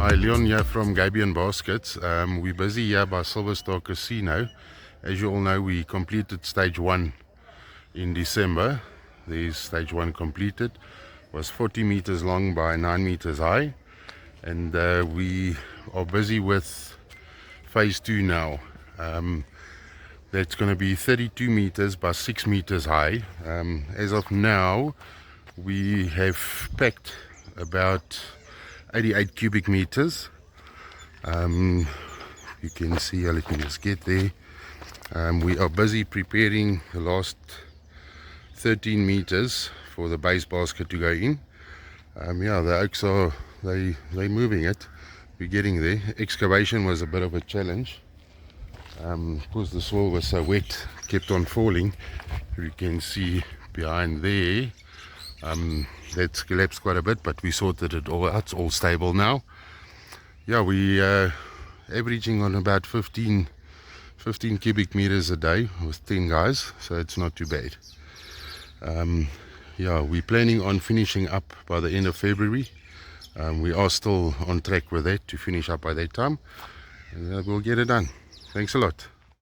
Hi, Leon here from Gabion Baskets. We're busy here by Silverstar Casino. As you all know, we completed stage 1 in December. There's stage 1 completed. It was 40 meters long by 9 meters high. And we are busy with phase 2 now. That's going to be 32 meters by 6 meters high. As of now, we have packed about 88 cubic meters. You can see, let me just get there. We are busy preparing the last 13 meters for the base basket to go in. Yeah, the oaks are they're moving it. We're getting there. Excavation was a bit of a challenge because the soil was so wet, kept on falling. You can see behind there. That's collapsed quite a bit, but we sorted it all out. It's all stable now. Yeah, we averaging on about 15 cubic meters a day with 10 guys, so it's not too bad. Yeah, we're planning on finishing up by the end of February. We are still on track with that to finish up by that time, and we'll get it done. Thanks a lot.